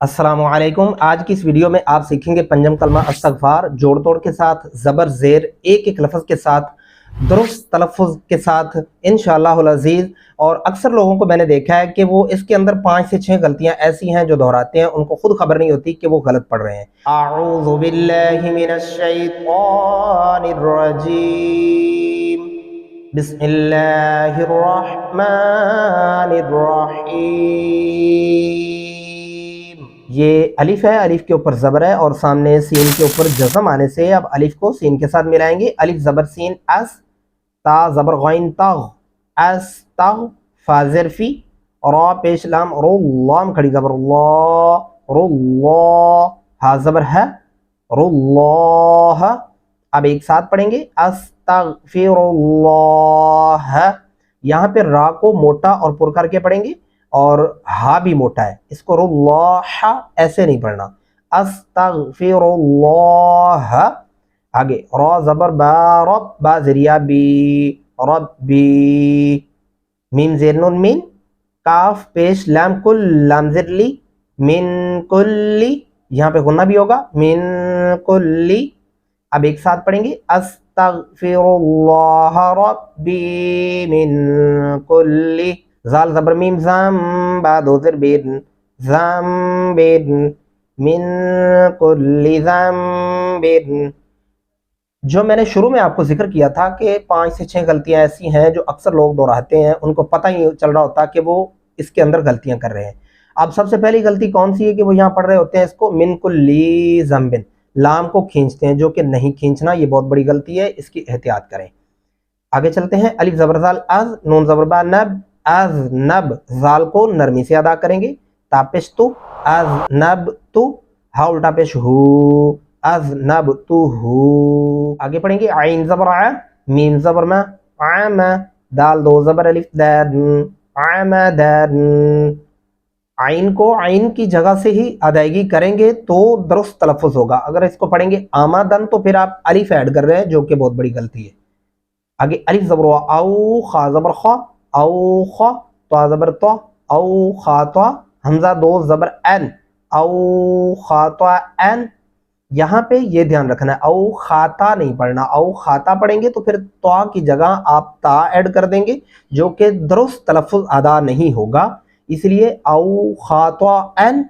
अस्सलामुअलैकुम। आज की इस वीडियो में आप सीखेंगे पंजम कलमा इस्तग़फ़ार जोड़ तोड़ के साथ, ज़बर ज़ेर एक एक लफ्ज़ के साथ, दुरुस्त तलफ़्फ़ुज़ के साथ इंशाअल्लाहुल अज़ीज़। और अक्सर लोगों को मैंने देखा है कि वो इसके अंदर 5 से 6 गलतियां ऐसी हैं जो दोहराते हैं, उनको खुद खबर नहीं होती कि वो गलत पढ़ रहे हैं। अऊज़ु बिल्लाहि मिनश शैतानिर रजीम, बिस्मिल्लाहिर रहमानिर रहीम। ये अलिफ है, अलिफ के ऊपर ज़बर है और सामने सीन के ऊपर जज़म आने से अब अलिफ को सीन के साथ मिलाएंगे। अलिफ ज़बर सीन अस, ता ज़बर गैन तग, अस तग, फा ज़ेर फी, रा पेश लाम रो, लाम खड़ी ज़बर ला, रो ला, हा ज़बर है, रो ला। अब एक साथ पढ़ेंगे अस्तग़फिरुल्लाह। यहाँ पे रा को मोटा और पुर करके पढ़ेंगे और हा भी मोटा है, इसको रुल्लाह ऐसे नहीं पढ़ना, अस्तग़फिरुल्लाह। आगे रा ज़बर बा, रब बा ज़रिया बी, रब्बी, मीम ज़ेर नून मीन, काफ पेश लाम कुल, लाम ज़ेर ली, मिन कुल्ली, यहाँ पे गुन्ना भी होगा, मिन कुल्ली। अब एक साथ पढ़ेंगे अस्तग़फिरुल्लाह रब्बी मिन कुल्ली। ज़ाल ज़बर मीम ज़म, बा दो ज़ेर बिन, ज़म्बिन, मिन कुल्ली ज़म्बिन। जो मैंने शुरू में आपको जिक्र किया था कि 5 से 6 गलतियां ऐसी हैं जो अक्सर लोग दोहराते हैं, उनको पता ही चल रहा होता कि वो इसके अंदर गलतियां कर रहे हैं। अब सबसे पहली गलती कौन सी है कि वो यहाँ पढ़ रहे होते हैं इसको मिन कुल्ली ज़म्बिन, लाम को खींचते हैं, जो कि नहीं खींचना, ये बहुत बड़ी गलती है, इसकी एहतियात करें। आगे चलते हैं। अलिफ ज़बर ज़ाल अज, नून ज़बर बा नब, अज नब, ज़ाल को नरमी से अदा करेंगे, तापेश तु, अज नब तु, हा उल्टा पेश हु, अज नब तु हु। आगे पढ़ेंगे आइन ज़बर आ, मीम ज़बर मा, आम, दाल दो ज़बर अलिफ दान, आमदन। आइन को आइन की जगह से ही अदायगी करेंगे तो दुरुस्त तलफ़्फ़ुज़ होगा। अगर इसको पढ़ेंगे आमादन तो फिर आप अलिफ ऐड कर रहे हैं, जो कि बहुत बड़ी गलती है। आगे अलिफ ज़बर वा, औ, खा ज़बर ख, औ ख, त्वा ज़बर त्वा, औ खा त्वा, हमज़ा दो ज़बर एन, औ खा त्वा एन। यहाँ पे ये ध्यान रखना है, औ खाता नहीं पढ़ना, औ खाता पढ़ेंगे तो फिर त्वा की जगह आप ता ऐड कर देंगे, जो कि दुरुस्त तलफ़्फ़ुज़ अदा नहीं होगा, इसलिए औ खात्वा एन।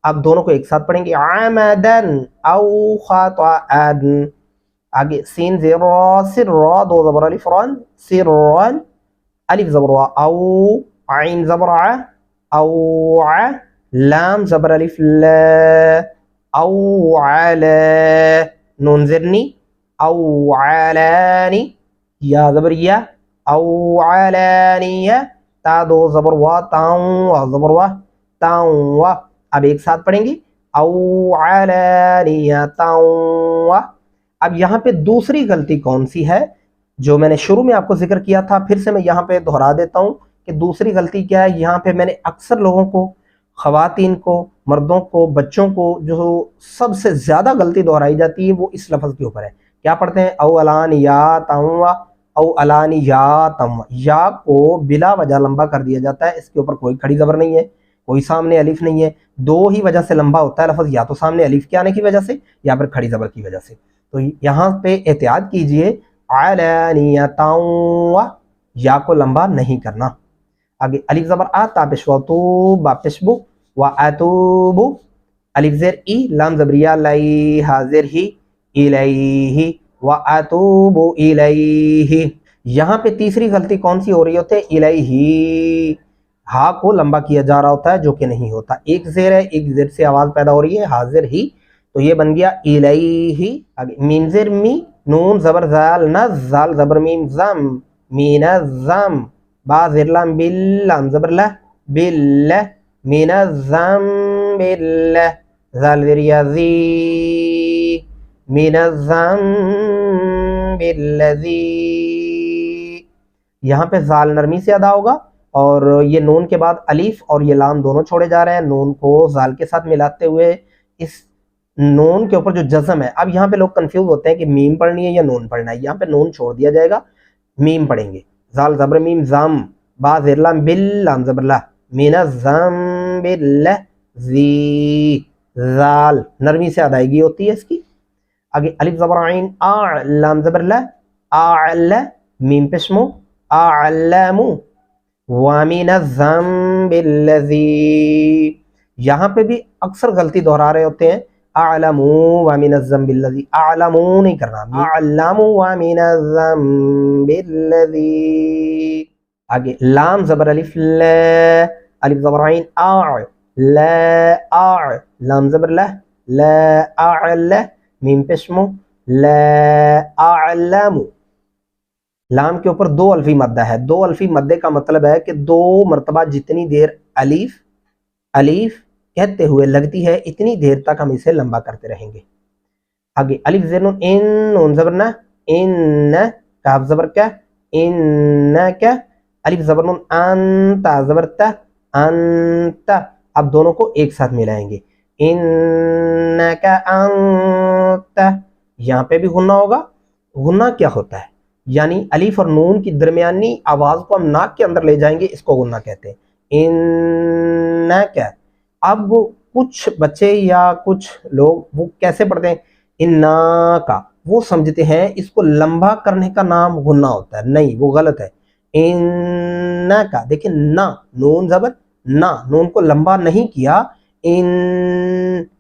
अब दोनों को एक साथ पढ़ेंगे आमदन, औ खात्वा एन। आगे सीन ज़ेर रा, सिर रा दो ज़बर अलिफ रन, सिररन, अलिफ ज़बर वा औ, आइन ज़बर आ, औ आ, लाम ज़बर अलिफ ला, औ अला, नून ज़ेरनी, औ अलानी, या ज़बर या, औ अलानिया, ता दो ज़बर वा, ताऊ ज़बर वा, ताऊ। अब एक साथ पढ़ेंगे औ अलानिया ताऊ। अब यहाँ पे दूसरी गलती कौन सी है जो मैंने शुरू में आपको जिक्र किया था, फिर से मैं यहाँ पे दोहरा देता हूँ कि दूसरी गलती क्या है। यहाँ पे मैंने अक्सर लोगों को, ख़वातीन को, मर्दों को, बच्चों को, जो सबसे ज़्यादा गलती दोहराई जाती है वो इस लफ्ज़ के ऊपर है। क्या पढ़ते हैं औ अलान या तवा, औ अलान या तम, या को बिला वजह लंबा कर दिया जाता है, इसके ऊपर कोई खड़ी ज़बर नहीं है, कोई सामने अलिफ नहीं है। दो ही वजह से लंबा होता है लफ्ज़, या तो सामने अलिफ के आने की वजह से या फिर खड़ी ज़बर की वजह से। तो यहाँ पे एहतियात कीजिए, अलानियताउ, या को लंबा नहीं करना। आगे अलिफ ज़बर आ, तापेश व तू, बापेशबु व अतूबु, अलिफ ज़ेर ई, लाम ज़बरिया लाई, हा ज़ेर ही, इलैहि व अतूबु इलैहि। यहाँ पे तीसरी गलती कौन सी हो रही होती है, इलैहि, हा को लंबा किया जा रहा होता है, जो कि नहीं होता। एक ज़ेर है, एक ज़ेर से आवाज़ पैदा हो रही है, हा ज़ेर ही, तो ये बन गया इलैहि। आगे मीम ज़ेर मी, नून ज़बर ज़ाल न, ज़ाल ज़बर मीम ज़म, मीनज़्ज़म, बा ज़ेर लाम बिल, लाम ज़बर लह, बिल्लह, मीनज़्ज़म्बिल्लह, ज़ाल ज़ेर या ज़ी, मीनज़्ज़म्बिल्लज़ी। यहाँ पे ज़ाल नरमी से अदा होगा और ये नून के बाद अलीफ और ये लाम दोनों छोड़े जा रहे हैं, नून को ज़ाल के साथ मिलाते हुए इस नून के ऊपर जो जज़म है। अब यहाँ पे लोग कंफ्यूज होते हैं कि मीम पढ़नी है या नून पढ़ना है, यहाँ पे नून छोड़ दिया जाएगा, मीम पढ़ेंगे। ज़ाल ज़बर मीम ज़म, बा ज़ेर लाम बिल, लाम ज़बर ला, मीनज़्ज़म्बिल्लह, زی زال نرمی سے ادائیگی ہوتی ہے اس کی. آگے الف زبر عین آ لام زبر لا اعل میم پیشمو اعلم ومن الذنب الذی یہاں پہ بھی اکثر غلطی دہرا رہے ہوتے ہیں. اعلم ومن الذنب الذی اعلم نہیں کرنا اعلم ومن الذنب الذی. آگے لام زبر الف لا الف زبر عین آ لا آ لام زبر لا لا اعل میم پیشمو لا اعلم. لام کے اوپر دو الفی مدہ ہے. دو الفی مدے کا مطلب ہے کہ دو مرتبہ جتنی دیر الف الف کہتے ہوئے لگتی ہے اتنی دیر تک ہم اسے لمبا کرتے رہیں گے. آگے الف زیر نون ان نون زبر نہ ان کاف زبر کیا ان کیا الف زبر نون ان تا زبر تا انت. اب دونوں کو ایک ساتھ ملائیں گے انکا انت. یہاں پہ بھی غنہ ہوگا. غنہ کیا ہوتا ہے یعنی الف اور نون کی درمیانی آواز کو ہم ناک کے اندر لے جائیں گے اس کو غنہ کہتے ہیں انکا. اب کچھ بچے یا کچھ لوگ وہ کیسے پڑھتے ہیں انا کا وہ سمجھتے ہیں اس کو لمبا کرنے کا نام غنہ ہوتا ہے. نہیں وہ غلط ہے. انکا دیکھیں نا نون زبر نا نون کو لمبا نہیں کیا ان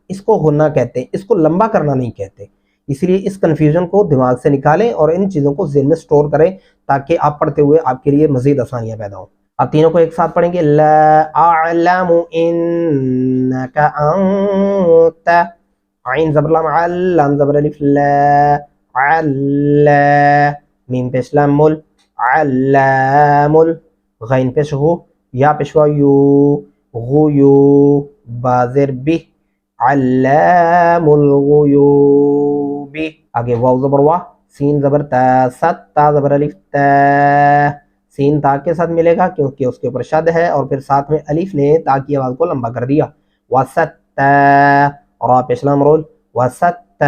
اس کو غنہ کہتے ہیں اس کو لمبا کرنا نہیں کہتے. اس لیے اس کنفیوژن کو دماغ سے نکالیں اور ان چیزوں کو ذہن میں سٹور کریں تاکہ آپ پڑھتے ہوئے آپ کے لیے مزید آسانیاں پیدا ہوں. اب تینوں کو ایک ساتھ پڑھیں گے لا اعلم انک انت عین زبر لام لام زبر الف لا عل میم پیش لام مل علام غین پیش غو یا پیشوا یو غیو بازر بی علام الغیوب. آگے واو زبر وا سین زبر تا ست تا زبر الف تا سین تا کے ساتھ ملے گا کیونکہ اس کے اوپر شد ہے اور پھر ساتھ میں الف نے تا کی آواز کو لمبا کر دیا. وست را پیش لام رول وست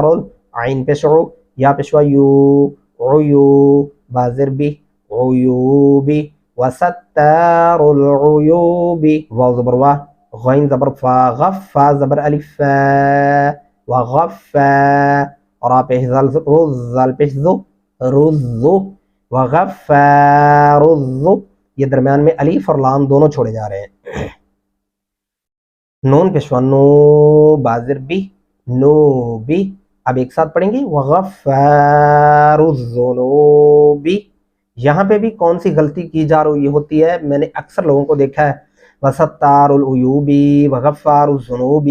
رول عین پیش عو یا پیشوا یو عیو بازر بی عیوبی وستار العیوب. واو زبر وا غین زبر فا غفا زبر الف فا وغفا را پیش زال پیش زو رزو وغفار الزو. یہ درمیان میں الف اور لام دونوں چھوڑے جا رہے ہیں. نون پیشوا نو بازر بی نو بی. اب ایک ساتھ پڑھیں گے وغفار الذنوب. یہاں پہ بھی کون سی غلطی کی جا رہی ہوتی ہے میں نے اکثر لوگوں کو دیکھا ہے وستار العیوب وغفار الذنوب.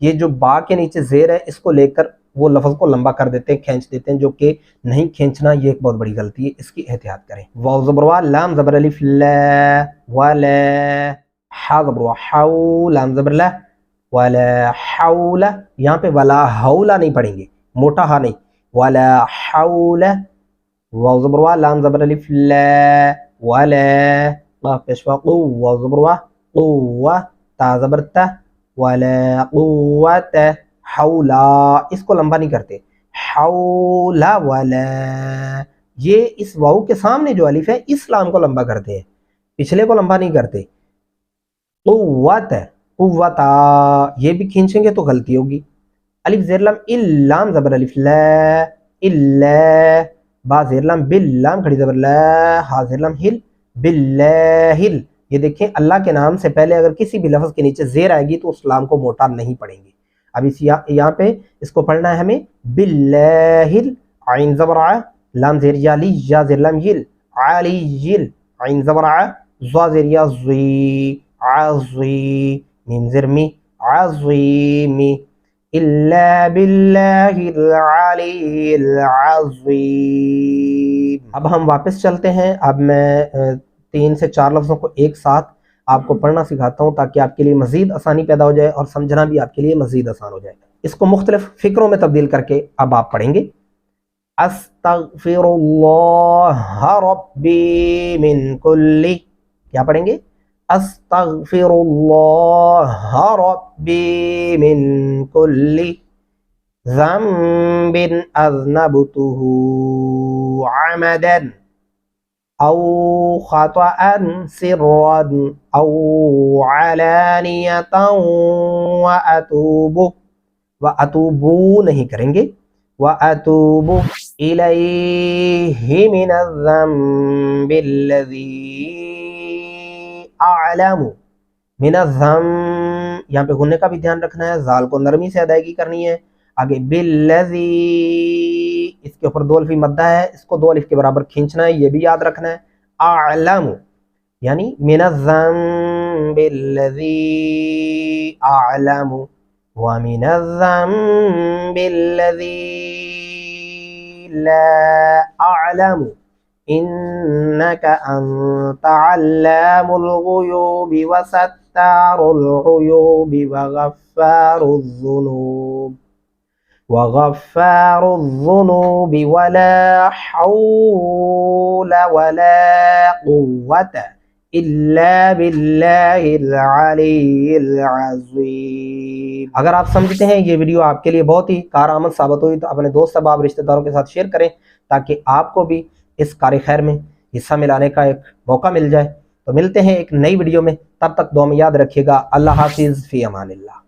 یہ جو با کے نیچے زیر ہے اس کو لے کر وہ لفظ کو لمبا کر دیتے ہیں کھینچ دیتے ہیں جو کہ نہیں کھینچنا. یہ ایک بہت بڑی غلطی ہے اس کی احتیاط کریں. واو زبر وا لام زبر الف لا ولا حا زبر وا حو لام زبر لا ولا حول. یہاں پہ ولا حول نہیں پڑھیں گے موٹا ہا نہیں ولا حول. واو زبر وا لام زبر الف لا ولا قاف پیشوا قو واو زبر وا قوة تا زبر تا ولا قوة حولا. اس کو لمبا نہیں کرتے حولا ولا. یہ اس واو کے سامنے جو الف ہے اس لام کو لمبا کرتے ہیں پچھلے کو لمبا نہیں کرتے. قوت قوتا یہ بھی کھینچیں گے تو غلطی ہوگی. الف زیر لام لام زبر الف لا الا با زیر لام باللام کھڑی زبر لا ہا زیر لام ہل باللہل. یہ دیکھیں اللہ کے نام سے پہلے اگر کسی بھی لفظ کے نیچے زیر آئے گی تو اس لام کو موٹا نہیں پڑھیں گے. اب اس یہاں پہ اس کو پڑھنا ہے ہمیں باللہل عین زبر ع لام زیر یا لی یا زیر لام یل علی یل عین زبر ع ضا زیر یا زی عظی میم زیر می عظیمی الا باللہ العلی العظیم. اب ہم واپس چلتے ہیں. اب میں 3 سے 4 لفظوں کو ایک ساتھ آپ کو پڑھنا سکھاتا ہوں تاکہ آپ کے لیے مزید آسانی پیدا ہو جائے اور سمجھنا بھی آپ کے لیے مزید آسان ہو جائے. اس کو مختلف فکروں میں تبدیل کر کے اب آپ پڑھیں گے استغفر اللہ ربی من کل. کیا پڑھیں گے استغفر اللہ ربی من کل ذنب اذنبته عمدا. او خطأ سرا او علانیتا واتوبو نہیں کریں گے، واتوب الیہ من الذنب الذی اعلم، من الذنب یہاں پہ غننے کا بھی دھیان رکھنا ہے، زال کو نرمی سے ادائیگی کرنی ہے۔ آگے بالذی، اس کے اوپر دو الفی مدہ ہے، اس کو دو الف کے برابر کھینچنا ہے، یہ بھی یاد رکھنا ہے۔ اعلم یعنی من الذنب الذی اعلم ومن الذنب الذی لا اعلم انک انت علام الغیوب وستار العیوب وغفار الذنوب ولا حول ولا قوة الا باللہ العلی العظیم۔ اگر آپ سمجھتے ہیں یہ ویڈیو آپ کے لیے بہت ہی کارآمد ثابت ہوئی تو اپنے دوست احباب رشتہ داروں کے ساتھ شیئر کریں تاکہ آپ کو بھی اس کار خیر میں حصہ ملانے کا ایک موقع مل جائے۔ تو ملتے ہیں ایک نئی ویڈیو میں، تب تک دعا میں یاد رکھیے گا۔ اللہ حافظ، فی امان اللہ۔